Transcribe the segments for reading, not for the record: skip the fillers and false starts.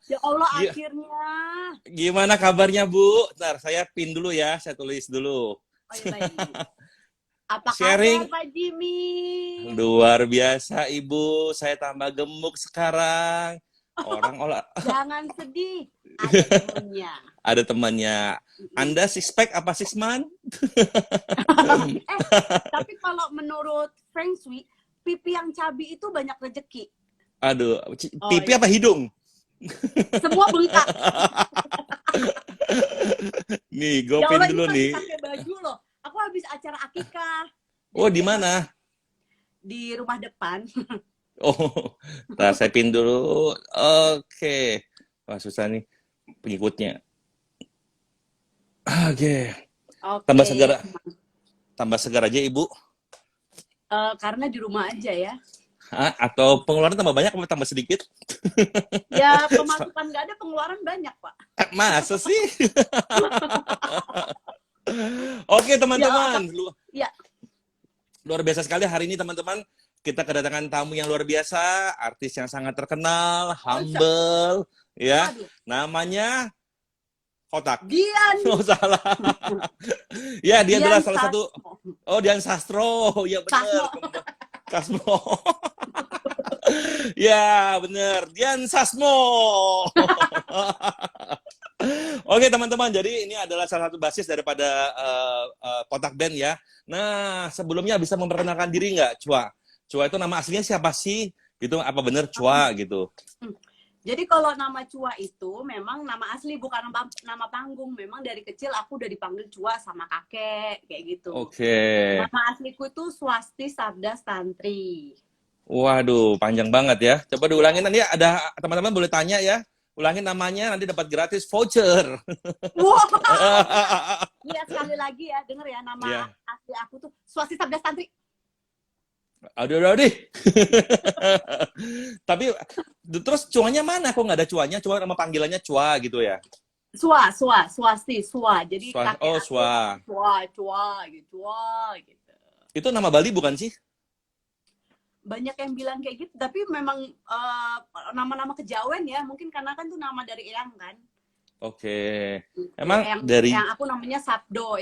Ya Allah, Gi- akhirnya. Gimana kabarnya, Bu? Ntar saya pin dulu ya, saya tulis dulu. Oh ya, baik. Apa kabar Sharing Pak Jimmy? luar biasa, Ibu. Saya tambah gemuk sekarang. Orang olah Jangan sedih, ada temennya. ada temannya. Anda six pack apa six man? Tapi kalau menurut Feng Shui, pipi yang cabi itu banyak rezeki. Aduh, Oh, pipi iya. apa hidung? Semua bengkak. Nih, gue Ya pin Allah, ini dulu masih nih. pakai baju loh. Aku habis acara akikah. Oh, Jadi di mana? di rumah depan. Oh, ntar saya pin dulu. Oke. Wah, susah nih pengikutnya. Oke. Oke. Tambah segar aja, Ibu. Karena di rumah aja ya. Hah? Atau pengeluaran tambah banyak atau tambah sedikit? Ya pemasukan nggak ada, pengeluaran banyak Pak. Masa sih? Oke, teman-teman. Ya. Luar biasa sekali hari ini, teman-teman. Kita kedatangan tamu yang luar biasa, artis yang sangat terkenal, humble, ya. Aduh. Namanya Kotak. Dian. Oh, salah. Ya, dia adalah Dian salah satu. Oh, Dian Sastro. Ya benar. Kasmo. Ya, benar. Dian Sasmo. Oke, teman-teman. Jadi ini adalah salah satu basis daripada Kotak Band ya. Nah, sebelumnya bisa memperkenalkan diri nggak, Chua? Chua itu nama aslinya siapa sih? Gitu, apa benar Chua gitu? Jadi kalau nama Chua itu memang nama asli, bukan nama panggung. Memang dari kecil aku udah dipanggil Chua sama kakek, kayak gitu. Oke. Nama asliku itu Swasti Sabda Stantri. Waduh, panjang banget ya. Coba diulangin nanti ada teman-teman boleh tanya ya. Ulangin namanya nanti dapat gratis voucher. Wow. Lihat sekali lagi ya, denger ya nama Iya. asli aku tuh Swasti Sabda Stantri. Aduh. Tapi terus cuanya mana? Kok nggak ada cuanya? Cuma nama panggilannya Cua gitu ya? Swasti, Jadi kakek Oh, aku Swa. Cua gitu. Itu nama Bali bukan sih? Banyak yang bilang kayak gitu, tapi memang nama-nama kejawen ya, mungkin karena kan tuh nama dari Eyang kan. Oke. Emang dari yang aku namanya Sabdo.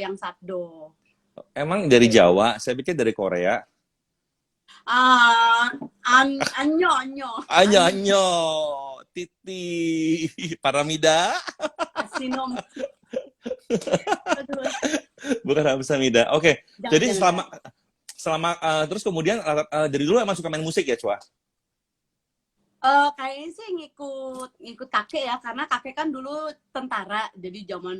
emang dari Jawa? Saya pikir dari Korea. Anyo, Titi, Paramida. Asinom. Bukan Hamsamida. Oke. Jadi Jangan. selama terus kemudian dari dulu emang suka main musik ya, Cua? Kayaknya sih ngikut kakek ya, karena kakek kan dulu tentara, jadi zaman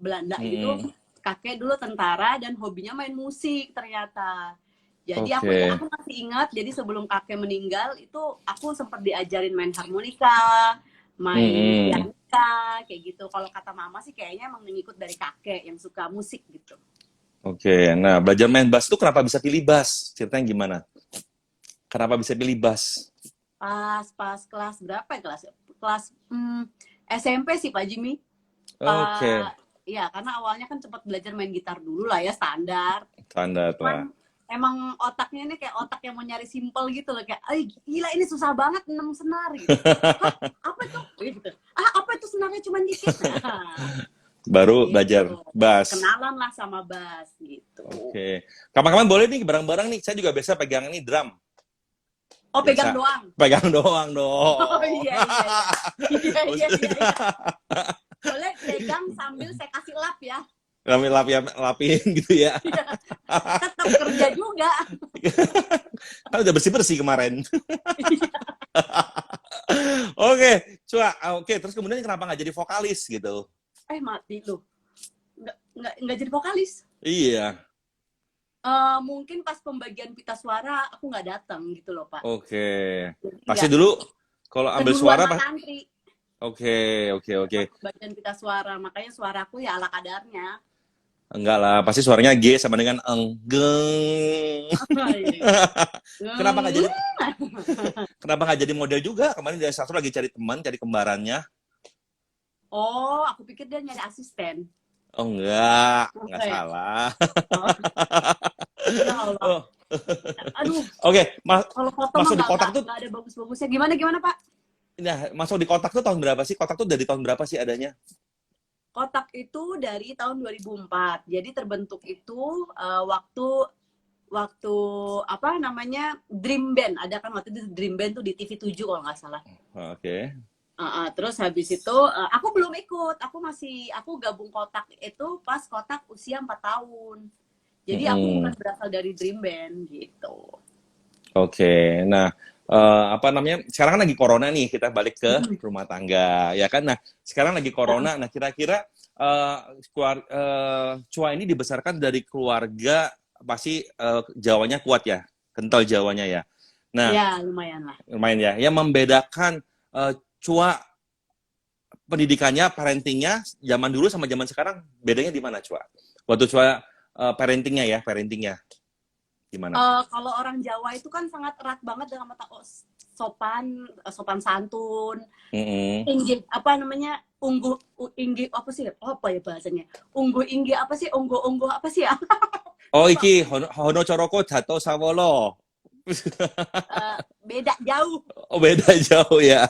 Belanda gitu, kakek dulu tentara dan hobinya main musik ternyata. Jadi aku masih ingat, jadi sebelum kakek meninggal itu aku sempat diajarin main harmonika, main pianika, kayak gitu. Kalau kata mama sih kayaknya emang mengikut dari kakek yang suka musik gitu. Oke, nah belajar main bass itu kenapa bisa pilih bass? Ceritanya gimana? Kenapa bisa pilih bass? Pas kelas berapa ya? Kelas SMP sih Pak Jimmy. Oke. Ya, karena awalnya kan sempat belajar main gitar dulu lah ya, standar. Standar lah. Emang otaknya ini kayak otak yang mau nyari simple gitu loh, kayak, gila ini susah banget 6 senar gitu. Apa tuh? Gitu. Apa itu senarnya cuma dikit? Baru gitu. belajar bass. Kenalan lah sama bass gitu. Oke. Kapan-kapan boleh nih bareng-bareng nih. Saya juga biasa pegang ini drum. Oh, pegang doang. Pegang doang dong. Oh iya. Boleh pegang sambil saya kasih lap ya. Kami lapin gitu ya. Tetap kerja juga. Kan udah bersih-bersih kemarin. Oke, Cua. Oke, terus kemudian kenapa nggak jadi vokalis gitu? Mati lu. Nggak jadi vokalis. Iya. Mungkin pas pembagian pita suara aku nggak datang gitu loh Pak. Oke. Pasti dulu kalau ambil suara Oke. Bagian pita suara, makanya suaraku ya ala kadarnya. Enggak lah, pasti suaranya G sama dengan enggeng. Kenapa nggak jadi model juga? Kemarin dari Sastro lagi cari teman, cari kembarannya. Oh, aku pikir dia nyari asisten. Oh enggak salah. Ya Allah. Aduh. Oke, kalau foto masuk di kotak tuh nggak ada bagus-bagusnya. Gimana Pak? Nah, masuk di kotak tuh tahun berapa sih? Kotak tuh dari tahun berapa sih adanya? Kotak itu dari tahun 2004. Jadi terbentuk itu waktu waktu apa namanya Dream Band. Ada kan waktu itu Dream Band tuh di TV 7 kalau nggak salah. Oke. Terus habis itu aku belum ikut. Aku gabung kotak itu pas kotak usia 4 tahun. Jadi aku bukan berasal dari Dream Band gitu. Oke. Nah, apa namanya? Sekarang kan lagi corona nih, kita balik ke rumah tangga, ya kan? Nah, sekarang lagi corona. Nah, kira-kira Chua ini dibesarkan dari keluarga pasti Jawanya kuat ya, kental Jawanya ya. Nah, ya lumayan lah. lumayan ya. Yang membedakan Chua pendidikannya, parentingnya zaman dulu sama zaman sekarang bedanya di mana, Chua? Waktu Chua parentingnya gimana? Kalau orang Jawa itu kan sangat erat banget dengan sopan santun, inggih apa namanya inggih apa sih ya bahasanya inggih apa sih apa sih ya. Oh iki hono coroko dato sawolo. Beda jauh. Oh beda jauh ya.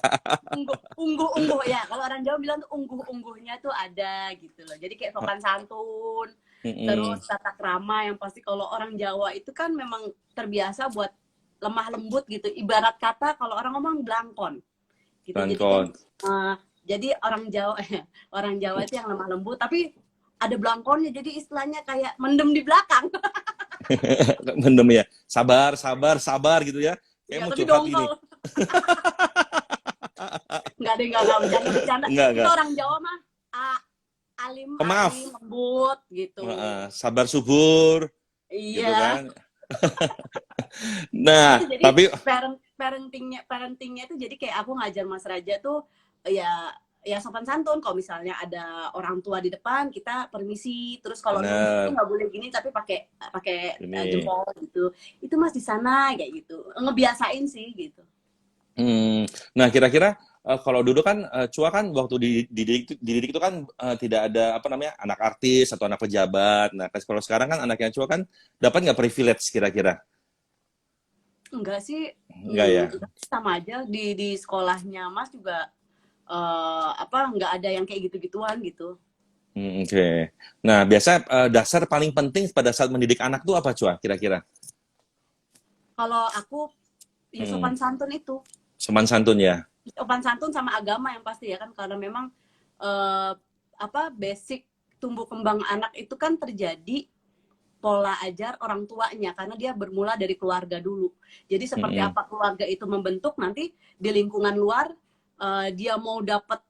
Ungguh ya, kalau orang Jawa bilang tuh ungguhnya tuh ada gitu loh, jadi kayak sopan santun. Terus tata krama yang pasti kalau orang Jawa itu kan memang terbiasa buat lemah lembut gitu. Ibarat kata kalau orang ngomong blangkon. Gitu. Blangkon. Jadi orang Jawa itu yang lemah lembut tapi ada blangkonnya. Jadi istilahnya kayak mendem di belakang. Mendem ya. Sabar gitu ya. Kayak mau curhat gini. Enggak bercanda. Itu orang Jawa mah alim, lembut gitu. Sabar subur. Iya. Gitu kan? Nah, jadi, tapi parentingnya itu jadi kayak aku ngajar Mas Raja tuh ya sopan santun. Kalau misalnya ada orang tua di depan kita permisi, terus kalau nunggu nggak boleh gini tapi pakai jempol gitu. Itu Mas di sana kayak gitu. Ngebiasain sih gitu. Nah, kira-kira kalau dulu kan Chua kan waktu dididik itu kan tidak ada apa namanya anak artis atau anak pejabat. Nah, kalau sekarang kan anaknya Chua kan dapat nggak privilege kira-kira? Enggak sih. Enggak ya. Sama aja di sekolahnya Mas juga nggak ada yang kayak gitu-gituan gitu. Oke. Nah, biasa dasar paling penting pada saat mendidik anak tuh apa Chua kira-kira? Kalau aku ya sopan santun itu. Sopan santun ya. Sopan santun sama agama yang pasti ya kan, karena memang basic tumbuh kembang anak itu kan terjadi pola ajar orang tuanya karena dia bermula dari keluarga dulu. Jadi seperti apa keluarga itu membentuk, nanti di lingkungan luar dia mau dapat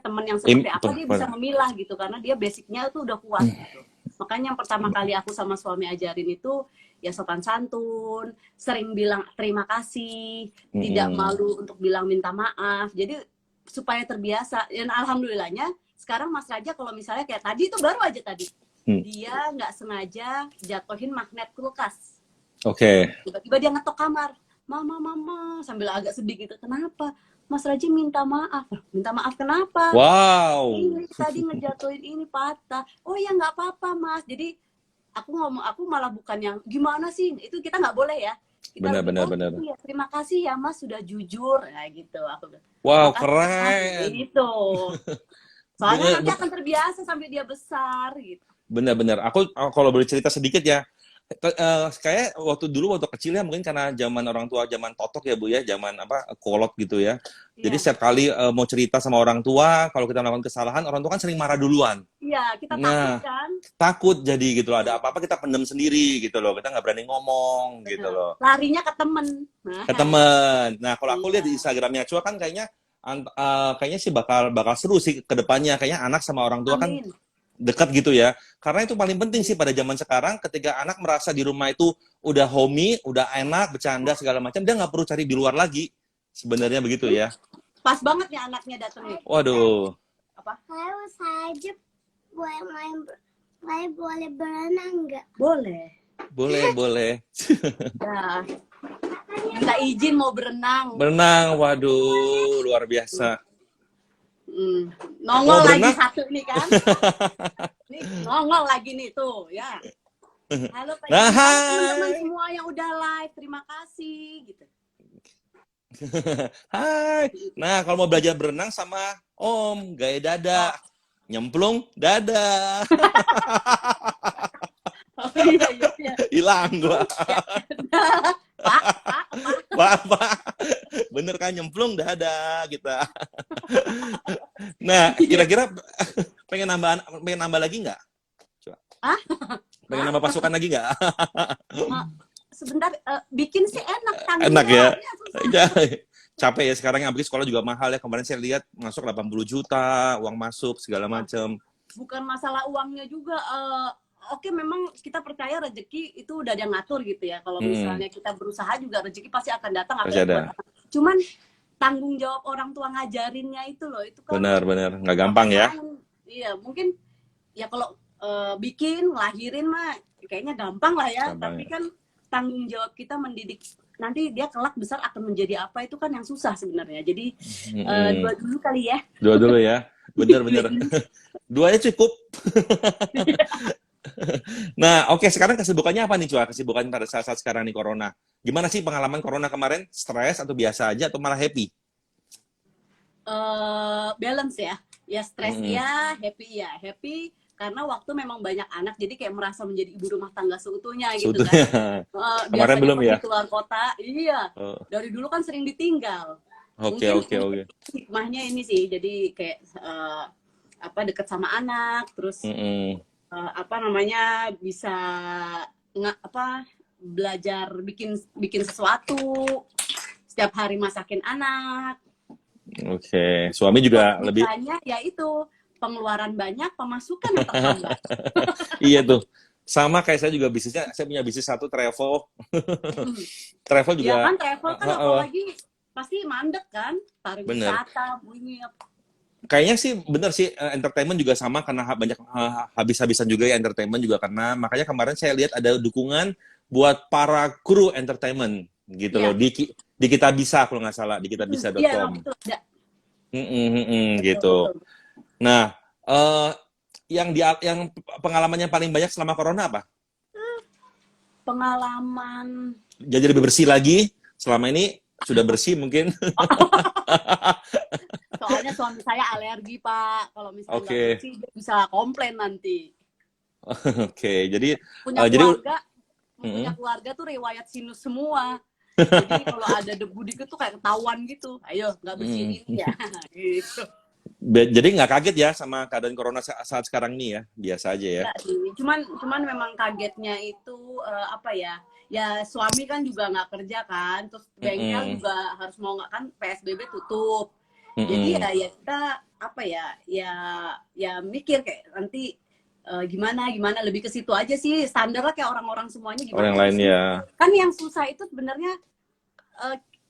teman yang seperti apa dia bisa memilah gitu karena dia basicnya itu udah kuat gitu. Makanya yang pertama kali aku sama suami ajarin itu ya sopan santun, sering bilang terima kasih, tidak malu untuk bilang minta maaf. Jadi supaya terbiasa. Dan alhamdulillahnya sekarang Mas Raja kalau misalnya kayak tadi itu baru aja tadi dia nggak sengaja jatuhin magnet kulkas. Oke. Tiba-tiba dia ngetok kamar, mama sambil agak sedih gitu. Kenapa? Mas Raji minta maaf. Minta maaf kenapa? Wow. Ini tadi ngejatuhin ini patah. Oh ya nggak apa-apa Mas. Jadi aku malah bukan yang gimana sih, itu kita nggak boleh ya. Kita benar. Ya, terima kasih ya Mas sudah jujur. Nah gitu aku. Wow keren. Gitu. Soalnya nanti akan terbiasa sampai dia besar gitu. Benar. Aku kalau boleh cerita sedikit ya. Kayak waktu kecil ya mungkin karena zaman orang tua zaman totok ya Bu ya, zaman kolot gitu ya. Jadi setiap kali mau cerita sama orang tua kalau kita melakukan kesalahan, orang tua kan sering marah duluan. Iya, kita takut kan. Takut jadi gitu loh, ada apa-apa kita pendem sendiri gitu loh, kita nggak berani ngomong gitu loh. Larinya ke temen. Ke temen. Nah kalau aku lihat di Instagramnya Chua kan kayaknya sih bakal seru sih ke depannya, kayaknya anak sama orang tua kan dekat gitu ya. Karena itu paling penting sih pada zaman sekarang, ketika anak merasa di rumah itu udah homey, udah enak, bercanda segala macam, dia nggak perlu cari di luar lagi. Sebenarnya begitu ya. Pas banget nih anaknya datang nih. Waduh. Apa? Kalau saja boleh berenang nggak? Boleh. Ya. Minta izin mau berenang. Waduh, luar biasa. Nongol lagi satu nih kan. Nih, nongol lagi nih tuh ya. Halo teman-teman semua yang udah live, terima kasih gitu. Hai. Nah, kalau mau belajar berenang sama Om, gaya dada. Nyemplung, dada. Oh iya iya iya. Hilang gua. Ya. Pak, Pak, Pak. Pak. Bener kan, nyemplung, dada kita. Nah, Iya. kira-kira pengen nambah lagi nggak? Coba. Hah? Pengen nambah pasukan lagi nggak? Ma- Sebentar, bikin sih enak, tanggung Enak ya? jawabnya susah. Ya, capek ya sekarang, apalagi sekolah juga mahal ya. Kemarin saya lihat masuk 80 juta, uang masuk, segala macam. Bukan masalah uangnya juga. Oke, memang kita percaya rezeki itu udah ada yang ngatur gitu ya. Kalau misalnya kita berusaha juga rezeki pasti akan datang. Pasti ada. Cuman tanggung jawab orang tua ngajarinnya itu loh, itu kan Benar, nggak gampang ya. iya, mungkin ya kalau bikin, lahirin mah kayaknya gampang lah ya. Gampang, Tapi ya. kan tanggung jawab kita mendidik nanti dia kelak besar akan menjadi apa, itu kan yang susah sebenarnya. Jadi dua dulu kali ya. Dua dulu ya. Bener. Duanya cukup. Nah, oke, sekarang kesibukannya apa nih, Cua? Kesibukan pada saat sekarang nih, Corona. Gimana sih pengalaman Corona kemarin? Stres atau biasa aja atau malah happy? Balance ya. Ya stres ya, happy karena waktu memang banyak anak, jadi kayak merasa menjadi ibu rumah tangga seutuhnya gitu kan. Kemarin Biasanya belum ya? pergi keluar kota, iya. Oh, Dari dulu kan sering ditinggal. Oke. Mungkin hikmahnya ini sih, jadi kayak deket sama anak, terus bisa belajar bikin sesuatu, setiap hari masakin anak. Oke. Suami juga lebih. Misalnya ya itu pengeluaran banyak, pemasukan yang terhambat. Iya tuh. Sama kayak saya juga bisnisnya, saya punya bisnis satu travel. Travel juga. Ya kan travel kan apalagi pasti mandek kan, pariwisata, bunyi. Kayaknya sih bener sih, entertainment juga sama karena banyak habis-habisan juga ya entertainment juga, karena makanya kemarin saya lihat ada dukungan buat para kru entertainment gitu loh di Kita Bisa, kalau nggak salah, di kitabisa.com. Iya, betul. Gitu. Betul. Nah, yang pengalamannya paling banyak selama Corona apa? Pengalaman Jadi lebih bersih lagi. Selama ini sudah bersih mungkin. Soalnya suami saya alergi, Pak. Kalau misalnya nggak bersih, dia bisa komplain nanti. Oke, jadi punya keluarga tuh riwayat sinus semua. Jadi kalau ada debu dikit tuh kayak ketahuan gitu. Ayo, nggak bersihin ya. Gitu. Jadi nggak kaget ya sama keadaan Corona saat sekarang ini ya? Biasa aja ya? Nggak sih. Cuman memang kagetnya itu ya suami kan juga nggak kerja kan. Terus bengkel juga harus mau nggak kan PSBB tutup. Jadi ya kita ya mikir kayak nanti gimana lebih ke situ aja sih, standar lah kayak orang-orang semuanya gimana. Orang lain ya. Kan yang susah itu sebenarnya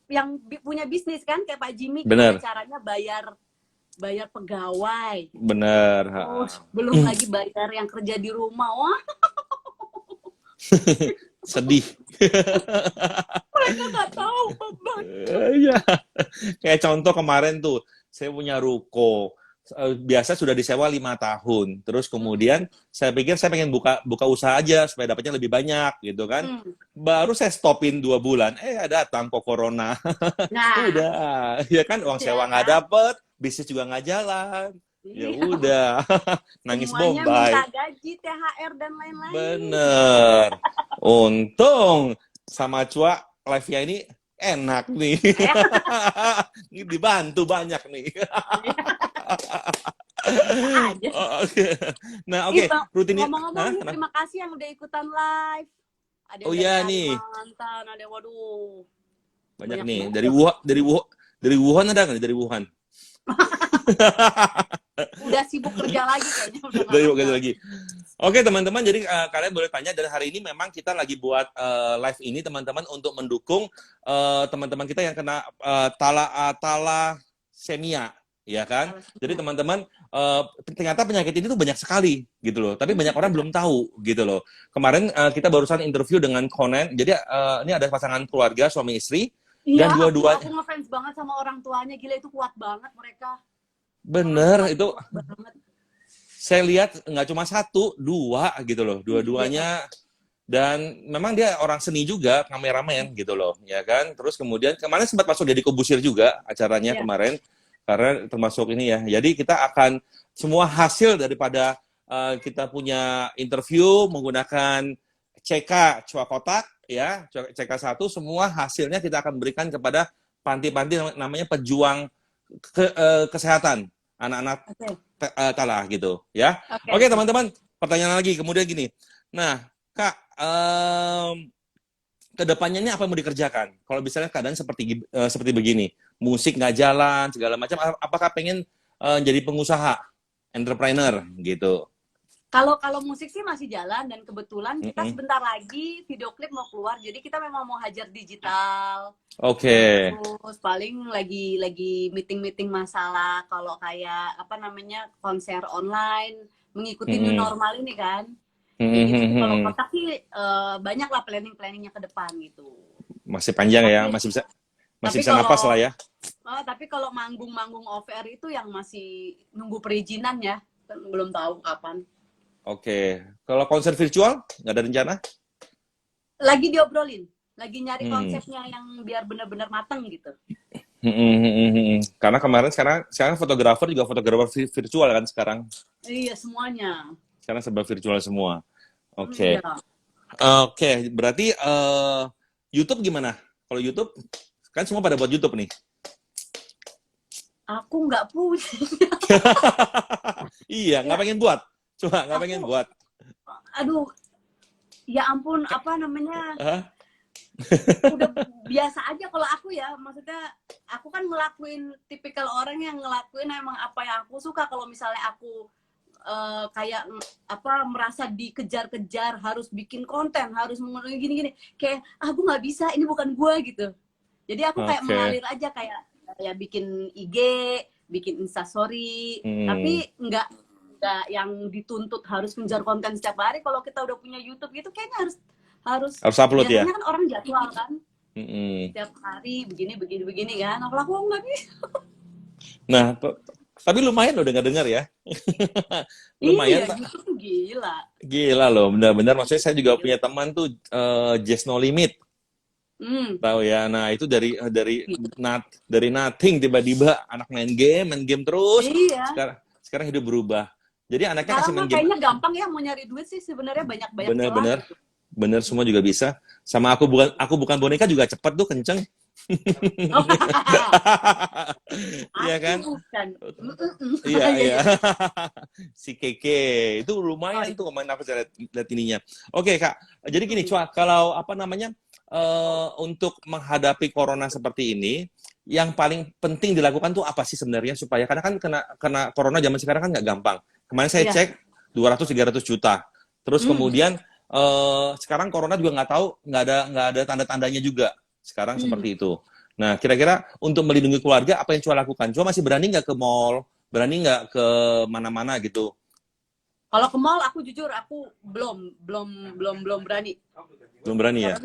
yang punya bisnis kan, kayak Pak Jimmy, Bener. Caranya bayar pegawai. Bener. Belum lagi bayar yang kerja di rumah. Wah. Sedih. Mereka nggak tahu, Bang. Iya. Kayak contoh kemarin tuh, saya punya ruko. Biasa sudah disewa 5 tahun. Terus kemudian saya pikir saya pengen buka usaha aja supaya dapatnya lebih banyak gitu kan. Baru saya stopin 2 bulan, datang kok Corona. Nah, udah, ya kan, uang sewa nggak dapet, bisnis juga nggak jalan. Ya udah, nangis semuanya bombay. minta gaji, THR dan lain-lain. Bener. Untung sama Cua live-nya ini enak nih. Ini dibantu banyak nih. Nah, oke. Rutinnya. Ngomong-ngomong, terima kasih yang udah ikutan live. Ada nih. Mantan, ada waduh. Banyak nih. Dari Wuhan ada nggak? Dari Wuhan. Udah sibuk kerja lagi kayaknya. Udah sibuk kerja lagi. Oke, teman-teman, jadi kalian boleh tanya, dan hari ini memang kita lagi buat live ini, teman-teman, untuk mendukung teman-teman kita yang kena thalassemia, ya kan? Jadi teman-teman, ternyata penyakit ini tuh banyak sekali, gitu loh. Tapi banyak orang belum tahu, gitu loh. Kemarin kita barusan interview dengan Conan, jadi ini ada pasangan keluarga, suami istri, dan dua-duanya. Aku ngefans banget sama orang tuanya, gila itu kuat banget mereka. Bener, itu saya lihat nggak cuma 1, 2 gitu loh. Dua-duanya Dan memang dia orang seni juga, kameramen gitu loh, ya kan. Terus kemudian kemarin sempat masuk Deddy Corbuzier juga acaranya Iya. kemarin, karena termasuk ini ya. Jadi kita akan semua hasil daripada kita punya interview menggunakan CK Cua Kotak ya, CK1, semua hasilnya kita akan berikan kepada panti-panti namanya pejuang kesehatan anak-anak Oke. kalah gitu ya. Oke. Oke teman-teman, pertanyaan lagi kemudian gini. Nah, Kak, kedepannya ini apa yang mau dikerjakan? Kalau misalnya keadaan seperti begini, musik nggak jalan, segala macam, apakah pengen jadi pengusaha, entrepreneur gitu? Kalau musik sih masih jalan, dan kebetulan kita Mm-mm. sebentar lagi video klip mau keluar, jadi kita memang mau hajar digital. Oke. Terus paling lagi meeting masalah kalau kayak apa namanya konser online mengikuti new Mm-mm. normal ini kan. Kayak gitu sih. Kalau Mm-mm. kotak sih banyak lah planningnya ke depan gitu. Masih panjang ya, Tapi masih tapi bisa napas lah ya. tapi kalau manggung off air itu yang masih nunggu perizinan ya, kan belum tahu kapan. Oke. Kalau konser virtual nggak ada rencana? Lagi diobrolin, lagi nyari Hmm. konsepnya yang biar benar-benar mateng gitu. Karena sekarang fotografer juga fotografer virtual kan sekarang. Iya, semuanya. Sekarang serba virtual semua. Oke. Iya. Oke, berarti YouTube gimana? Kalau YouTube kan semua pada buat YouTube nih. Aku nggak punya. Iya, nggak pengen buat. Coba nggak pengen buat. Aduh, ya ampun, apa namanya, Hah? udah biasa aja kalau aku ya. Maksudnya aku kan ngelakuin tipikal orang yang ngelakuin emang apa yang aku suka. Kalau misalnya aku kayak apa merasa dikejar-kejar harus bikin konten, harus memenuhi gini-gini, kayak aku nggak bisa, ini bukan gua gitu. Jadi aku kayak Oke. mengalir aja, kayak bikin IG, bikin Instastory, Hmm. tapi nggak yang dituntut harus ngejar konten setiap hari. Kalau kita udah punya YouTube gitu kayaknya harus Harus upload ya? biasanya kan orang jadwal kan Mm-mm. setiap hari begini kan. Kalau aku nggak bisa. Nah, tapi lumayan loh dengar-dengar ya. Lumayan, Iya, YouTube tuh gila. gila loh, benar-benar. Maksudnya saya juga punya teman tuh Just No Limit, tahu ya. Nah itu dari nothing tiba-tiba anak main game terus. Iya. Sekarang hidup berubah. Jadi anaknya kasih Sekarang main mah game. kayaknya gampang ya mau nyari duit sih, sebenarnya banyak Bener-bener, celah gitu. bener semua juga bisa. Sama aku bukan boneka juga cepet tuh kenceng. Iya kan? Aku bukan. Iya, iya. Si Keke itu lumayan Oh, tuh main apa saya lihat ininya. Oke, Kak. Jadi gini, Cua, kalau apa namanya untuk menghadapi corona seperti ini, yang paling penting dilakukan tuh apa sih sebenarnya supaya karena kan kena corona zaman sekarang kan nggak gampang. Kemarin saya Iya. cek 200-300 juta. Terus kemudian sekarang corona juga nggak ada tanda-tandanya juga. Sekarang seperti itu. Nah, kira-kira untuk melindungi keluarga apa yang Cua lakukan? Cua masih berani nggak ke mall? Berani nggak ke mana-mana gitu? Kalau ke mall aku jujur aku belum berani. Belum berani ya?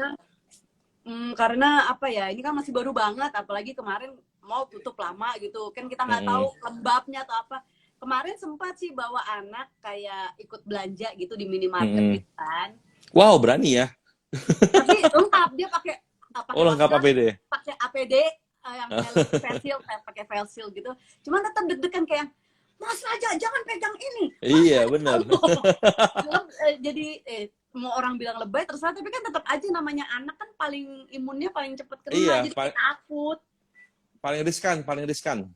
Karena apa ya, ini kan masih baru banget, apalagi kemarin mall tutup lama gitu kan, kita nggak tahu lembabnya atau apa. Kemarin sempat sih bawa anak kayak ikut belanja gitu di minimarket gitu kan. Wow, berani ya? Tapi lengkap, dia pakai lengkap APD. pakai APD yang face shield, pakai face shield gitu. Cuman tetap deg-degan kayak, Mas Raja jangan pegang ini. Iya, benar. Jadi mau orang bilang lebay terserah, tapi kan tetap aja namanya anak kan paling imunnya paling cepet kena, Iya, jadi kita takut. paling riskan.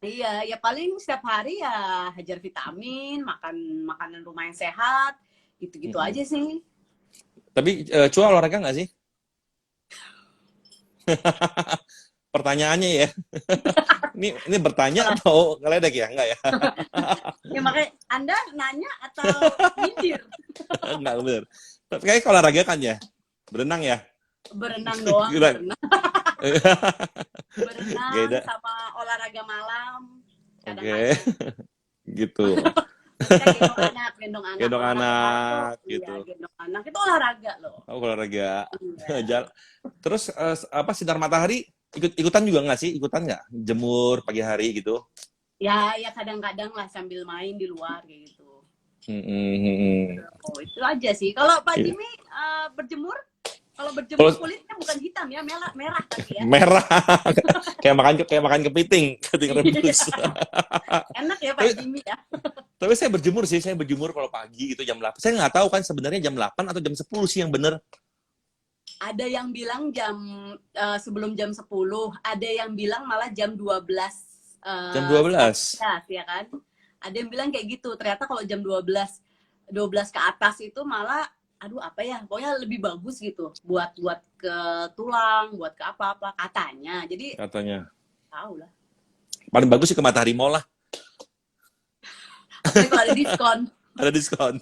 Iya, ya paling setiap hari ya hajar vitamin, makan makanan rumah yang sehat, gitu-gitu aja sih. Tapi Cua olahraga nggak sih? Pertanyaannya ya. Ini bertanya atau ngeledek ya? Enggak ya? Ya makanya Anda nanya atau nyindir? Enggak, bener. Tapi kayak olahraga kan ya? Berenang ya? Berenang doang, Gila. berenang Beda. sama olahraga malam. Oke. Gitu. Gendong anak Gendong anak, iya, gitu. gendong anak itu olahraga loh. Oh, olahraga. Iya. Terus apa sinar matahari ikutan juga nggak sih? Ikutan nggak? Jemur pagi hari gitu? Ya kadang-kadang lah sambil main di luar kayak gitu. Oh, itu aja sih. Kalau Pak Iya. Jimmy berjemur, kalau berjemur Kalau kulitnya bukan hitam ya, merah merah tadi ya. merah kayak makan kepiting, kepiting Iya. rebus. Enak ya Pak tapi Jimmy ya. tapi saya berjemur sih, saya berjemur kalau pagi itu jam 8. Saya nggak tahu kan sebenarnya jam 8 atau jam 10 sih yang bener. Ada yang bilang sebelum jam 10, ada yang bilang malah jam 12 Jam 12. ya kan. Ada yang bilang kayak gitu. Ternyata kalau jam 12 ke atas itu malah aduh apa ya, pokoknya lebih bagus gitu buat ke tulang, buat ke apa-apa katanya. Jadi Katanya. tahu lah. Paling bagus sih ke Matahari Mall lah. Tapi kalau ada diskon, Ada diskon.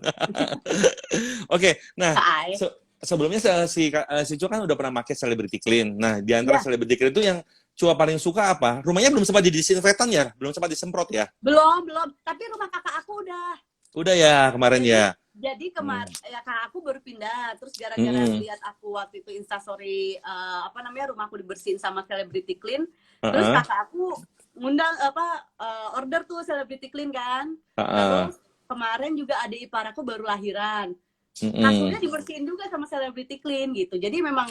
Oke, nah Kak. sebelumnya si Cua kan udah pernah pakai Celebrity Clean. Nah, di antara Iya. Celebrity Clean itu yang Cua paling suka apa? Rumahnya belum sempat didisinfektan ya? Belum sempat disemprot ya? Belum. Tapi rumah kakak aku udah. Udah ya kemarin ya. Jadi kemarin ya kakak aku baru pindah, terus gara-gara Mm-mm. lihat aku waktu itu instastory rumahku dibersihin sama Celebrity Clean, terus Heeh, kakak aku ngundang order tuh Celebrity Clean kan. heeh. Terus kemarin juga adik ipar aku baru lahiran. Mm-mm. Kasurnya dibersihin juga sama Celebrity Clean gitu. Jadi memang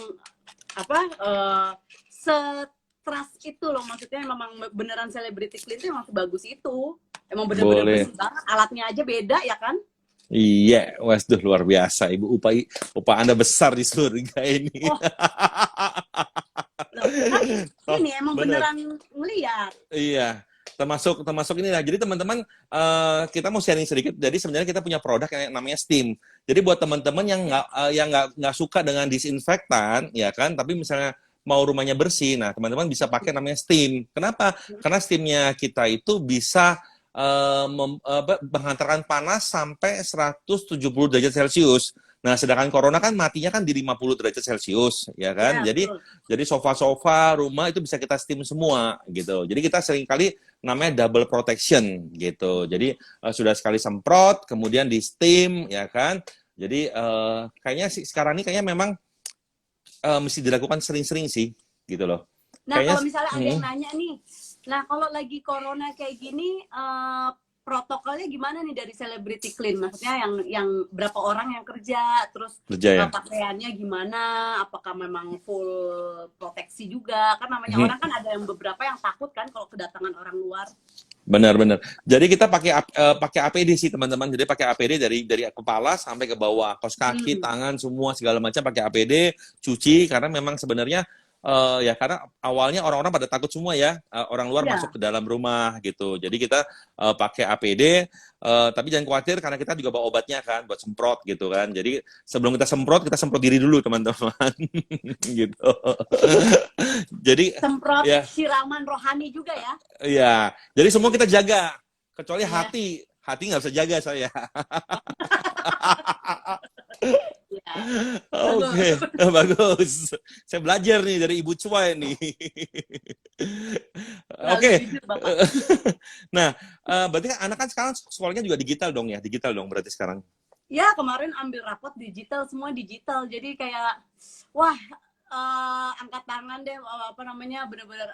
setrust itu loh, maksudnya memang beneran Celebrity Clean itu emang sebagus itu. Emang bener-bener Boleh. bersih banget, alatnya aja beda ya kan. Iya, waduh luar biasa. Ibu upah Anda besar di surga ini. Oh, loh, kan ini emang Bener. beneran ngeliat. Iya, termasuk ini lah. Jadi teman-teman, kita mau sharing sedikit. Jadi sebenarnya kita punya produk yang namanya Steam. Jadi buat teman-teman yang nggak suka dengan disinfektan, ya kan, tapi misalnya mau rumahnya bersih, nah teman-teman bisa pakai namanya Steam. Kenapa? Karena Steamnya kita itu bisa menghantarkan panas sampai 170 derajat Celcius. Nah, sedangkan corona kan matinya kan di 50 derajat Celcius, ya kan? Ya, Jadi betul. jadi sofa-sofa rumah itu bisa kita steam semua gitu. Jadi kita seringkali namanya double protection gitu. Jadi sudah sekali semprot, kemudian di steam, ya kan? Jadi kayaknya sih sekarang ini kayaknya memang mesti dilakukan sering-sering sih, gitu loh. Nah, Kayaknya, kalau misalnya ada yang nanya nih, nah kalau lagi corona kayak gini, protokolnya gimana nih dari Celebrity Clean? Maksudnya yang berapa orang yang kerja, terus kerja ya. pakaiannya gimana? Apakah memang full proteksi juga? Kan namanya orang kan ada yang beberapa yang takut kan kalau kedatangan orang luar. Benar-benar. Jadi kita pakai APD sih teman-teman. Jadi pakai APD dari kepala sampai ke bawah, kaos kaki, tangan, semua segala macam pakai APD, cuci karena memang sebenarnya ya karena awalnya orang-orang pada takut semua ya, orang luar Iya. masuk ke dalam rumah gitu. Jadi kita pakai APD, tapi jangan khawatir karena kita juga bawa obatnya kan buat semprot gitu kan. Jadi sebelum kita semprot diri dulu teman-teman. Gitu. Jadi Semprot ya. siraman rohani juga ya. Iya, jadi semua kita jaga, kecuali Iya. hati nggak bisa jaga saya. Ya. Oke, bagus. Saya belajar nih dari Ibu Cua ini. Oke, Jujur, Bapak. nah berarti kan anak kan sekarang sekolahnya juga digital dong ya, digital dong berarti sekarang. Ya, kemarin ambil rapot digital, semua digital. Jadi kayak, wah, angkat tangan deh, bener-bener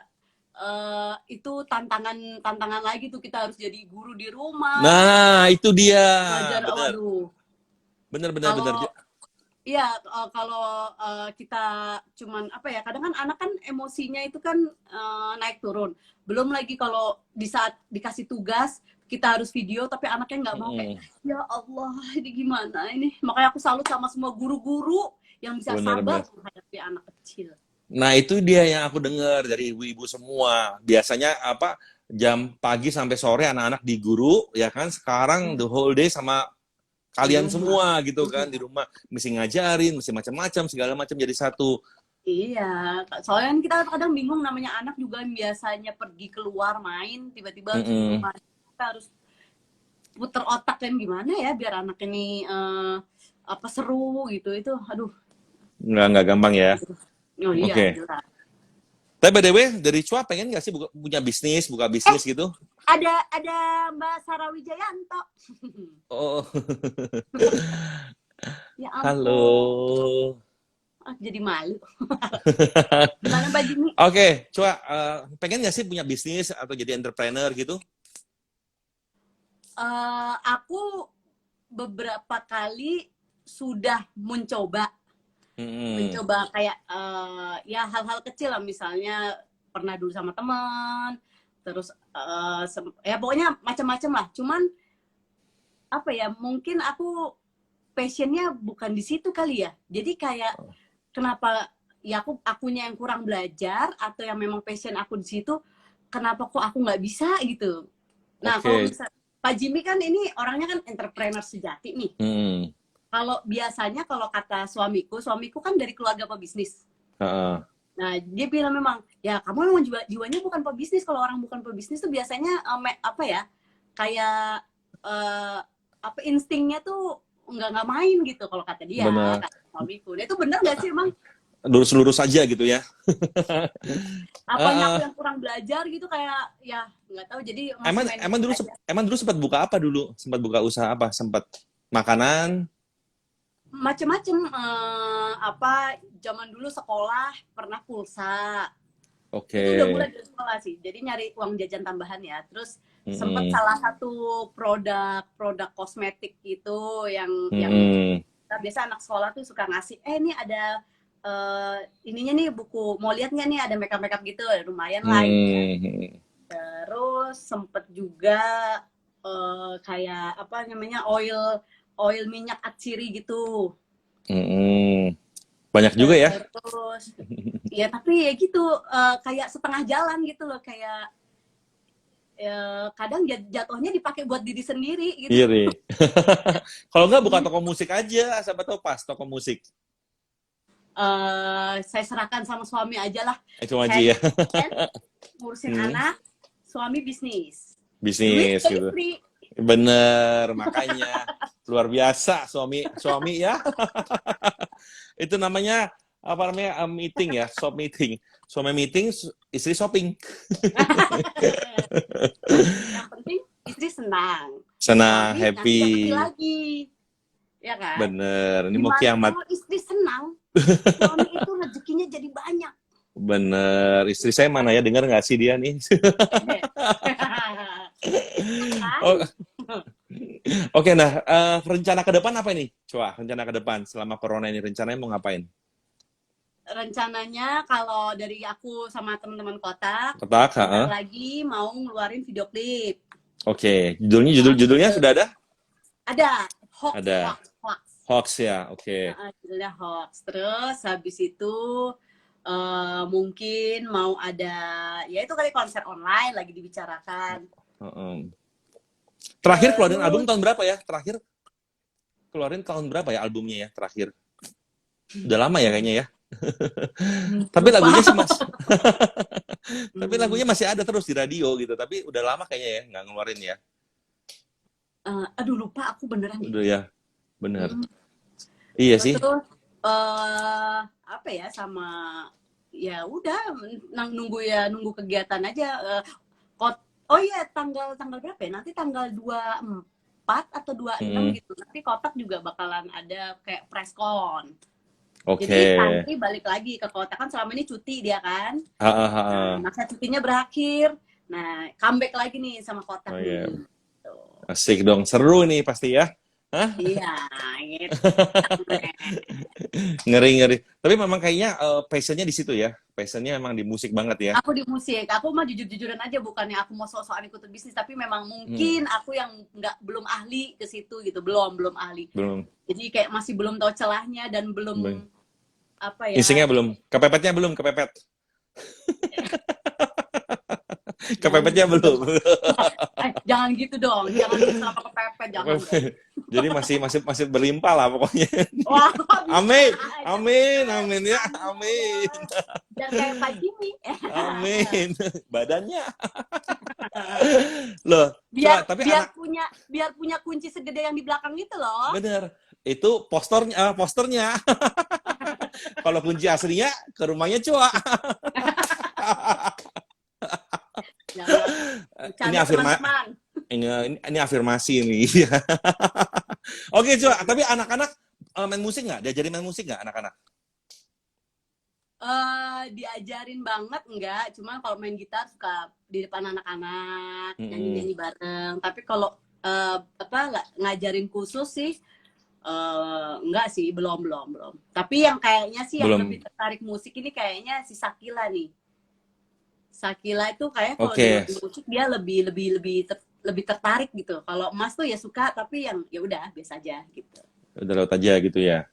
itu tantangan lagi tuh, kita harus jadi guru di rumah. Nah, itu dia. Belajar, Benar. waduh. Benar. Iya, kalau kita cuman kadang kan anak kan emosinya itu kan naik turun. Belum lagi kalau di saat dikasih tugas kita harus video tapi anaknya nggak mau, kayak ya Allah ini gimana ini. Makanya aku salut sama semua guru-guru yang bisa sabar menghadapi anak kecil. Nah, itu dia yang aku dengar dari ibu-ibu semua. Biasanya jam pagi sampai sore anak-anak di guru, ya kan? Sekarang the whole day sama kalian semua gitu kan, di rumah. Mesti ngajarin, mesti macam-macam, segala macam jadi satu. Iya, soalnya kan kita kadang bingung, namanya anak juga biasanya pergi keluar main, tiba-tiba harus di rumah. Kita harus puter otak kan gimana ya biar anak ini seru gitu. Itu aduh. Nggak gampang ya. Oh iya, Oke. jelas. Tapi by the way, dari Cua pengen nggak sih buka bisnis gitu? Ada Mbak Sarah Wijayanto. Oh. Ya ampun. Halo. Jadi malu. Gimana Mbak Jimmy? Oke, Cua, pengen nggak sih punya bisnis atau jadi entrepreneur gitu? Aku beberapa kali sudah mencoba Mm-mm. kayak ya hal-hal kecil lah, misalnya pernah dulu sama teman, terus ya pokoknya macam-macam lah. Cuman apa ya, mungkin aku passionnya bukan di situ kali ya. Jadi kayak kenapa ya akunya yang kurang belajar, atau yang memang passion aku di situ, kenapa kok aku nggak bisa gitu. Nah, kalau Oke. misal Pak Jimmy kan ini orangnya kan entrepreneur sejati nih. Mm. Kalau biasanya kalau kata suamiku kan dari keluarga pebisnis. Heeh. Nah, dia bilang memang, ya kamu memang jiwanya bukan pebisnis. Kalau orang bukan pebisnis tuh biasanya apa ya, kayak apa, instingnya tuh nggak main gitu, kalau kata dia, Benar. kata suamiku. Nah, itu benar nggak sih emang? Lurus-lurus aja gitu ya. Apanya Heeh. aku yang kurang belajar gitu, kayak ya nggak tahu, jadi masih Emang main emang dulu aja. emang dulu sempat buka apa dulu? Sempat buka usaha apa? Sempat makanan? Macem-macem, apa, zaman dulu sekolah pernah pulsa. Itu udah Oke. mulai dari sekolah sih, jadi nyari uang jajan tambahan ya. Terus sempet Mm-mm. salah satu produk kosmetik itu yang Mm-mm. biasa anak sekolah tuh suka ngasih, ini ada ininya nih, buku, mau lihat nggak nih, ada makeup gitu, lumayan lah gitu ya. Mm. Terus sempet juga kayak apa namanya, oil minyak atsiri gitu. Mm-mm. Banyak juga ya. Terus ya tapi ya gitu, kayak setengah jalan gitu loh, kayak kadang jatuhnya dipakai buat diri sendiri gitu. Iya deh. Kalau nggak buka toko musik aja, siapa tahu pas toko musik. Saya serahkan sama suami aja lah. Itu aja Saya ya. ngurusin Hmm. anak, suami bisnis. Duit Bisnis dari gitu. free. Bener, makanya luar biasa suami ya. Itu namanya apa namanya, meeting ya, shop meeting. Suami meeting, istri shopping. Yang penting istri senang, Senang, suami ngasih rezeki happy. lagi, ya kan? Bener, ini mau Gimana kiamat. kalau istri senang, suami itu rezekinya jadi banyak. Bener, istri saya mana ya, dengar nggak sih dia nih? Oh, oke, nah, rencana ke depan apa ini? Coba, rencana ke depan selama corona ini, rencananya mau ngapain? Rencananya kalau dari aku sama teman-teman kotak, Ketak, bentar heeh. lagi mau ngeluarin video klip. Oke, judulnya sudah ada? Ada hoax, Ada. hoax, hoax. Hoax ya, oke. Judulnya hoax. Terus habis itu mungkin mau ada, ya itu kali, konser online lagi dibicarakan. Heeh. Terakhir keluarin album Terus tahun berapa ya? Terakhir keluarin tahun berapa ya albumnya ya? Terakhir. Udah lama ya kayaknya ya. Tapi lupa. lagunya sih tapi lagunya masih ada terus di radio gitu. Tapi udah lama kayaknya ya nggak ngeluarin ya. Aduh, lupa aku beneran deh. Udah ya, bener. Iya sih. Terus apa ya, sama ya udah nunggu kegiatan aja. Oh iya, tanggal berapa ya? Nanti tanggal 24 atau 26 gitu. Nanti kotak juga bakalan ada kayak press con. Oke. Jadi Tantri balik lagi ke kotak, kan selama ini cuti dia kan. Nah, masa cutinya berakhir. Nah, comeback lagi nih sama kotak Oh, nih. iya. Tuh. Asik dong, seru nih pasti ya. Hah? Iya, gitu. Ngeri. Tapi memang kayaknya passionnya di situ ya. Passionnya emang di musik banget ya. Aku di musik, aku mah jujur-jujuran aja, bukannya aku mau sok-sokan ikut bisnis, tapi memang mungkin aku yang belum ahli ke situ gitu, belum ahli. Belum. Jadi kayak masih belum tahu celahnya dan belum apa ya. Instingnya belum. Kepepetnya belum, kepepet. Kepepetnya belum. Jangan gitu dong, jangan sama kepepet, jangan. Jadi masih berlimpah lah pokoknya. Wah, Amin ya, amin. Dan kayak Pak Jimmy. Amin. Badannya. Loh, biar tapi biar punya kunci segede yang di belakang itu loh. Bener. Itu posternya. Kalau kunci aslinya ke rumahnya Cua. Ini afirmasi ini. Oke, Cua. Tapi anak-anak main musik nggak? Diajarin main musik nggak anak-anak? Diajarin banget enggak, cuma kalau main gitar suka di depan anak-anak nyanyi-nyanyi bareng. Tapi kalau ngajarin khusus sih. Enggak sih, belum. Tapi yang kayaknya sih yang Belum. lebih tertarik musik ini kayaknya si Sakila nih. Sakila itu kayak kalau Oke. dengan musik dia lebih tertarik gitu. Kalau Mas tuh ya suka, tapi yang ya udah biasa aja gitu. Udah lewat aja gitu ya.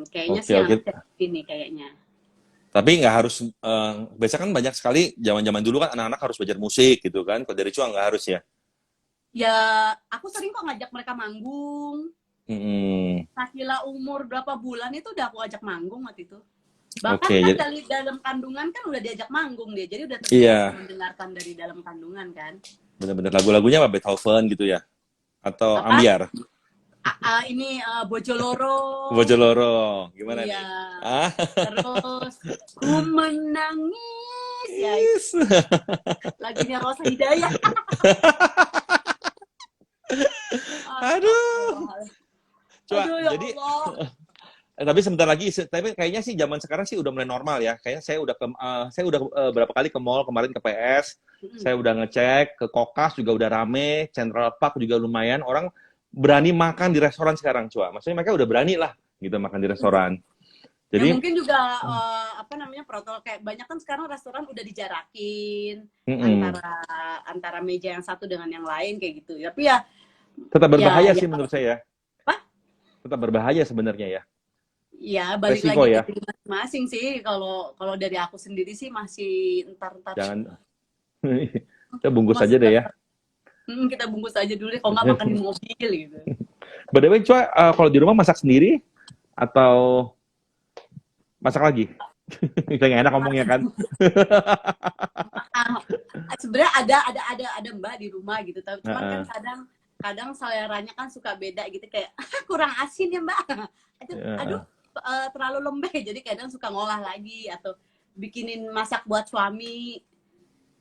Kayaknya Oke, sih yang oke. ini kayaknya. Tapi nggak harus, biasa kan banyak sekali zaman-zaman dulu kan anak-anak harus belajar musik gitu kan. Kalau dari Cua nggak harus ya. Ya, aku sering kok ngajak mereka manggung. Mm-mm. Sakila umur berapa bulan itu udah aku ajak manggung waktu itu. Bahkan Oke, kan jadi dari dalam kandungan kan udah diajak manggung dia. Jadi udah iya, terbiasa mendengarkan dari dalam kandungan kan. benar-benar lagu-lagunya apa Beethoven gitu ya, atau Apa? ambiar, Ini Bojoloro. Bojoloro, gimana Iya. nih? Ah, Terus ku menangis ya itu is. lagunya Rosa Hidayah. Aduh, Cua, Aduh ya jadi Allah. tapi sebentar lagi, tapi kayaknya sih zaman sekarang sih udah mulai normal ya. Kayaknya saya udah berapa kali ke mall kemarin ke PS, saya udah ngecek ke Kokas juga udah rame, Central Park juga lumayan, orang berani makan di restoran sekarang, Cua. Maksudnya mereka udah berani lah gitu makan di restoran. Ya Jadi, mungkin juga protokol kayak banyak kan sekarang restoran udah dijarakin mm-mm. antara meja yang satu dengan yang lain kayak gitu. Tapi ya Tetap berbahaya ya sih menurut saya. apa? Tetap berbahaya sebenarnya ya. Ya balik Resiko lagi ke ya. diri masing-masing sih. Kalau dari aku sendiri sih masih entar Jangan kita bungkus aja masih deh ya. kita bungkus aja dulu deh. Kalau nggak makan di mobil gitu. By the way, Cua, kalau di rumah masak sendiri atau masak lagi? Kita nggak enak ngomongnya kan. Sebenarnya ada Mbak di rumah gitu, tapi cuman kan kadang seleranya kan suka beda gitu kayak kurang asin ya Mbak. Aduh terlalu lembek jadi kadang suka ngolah lagi atau bikinin masak buat suami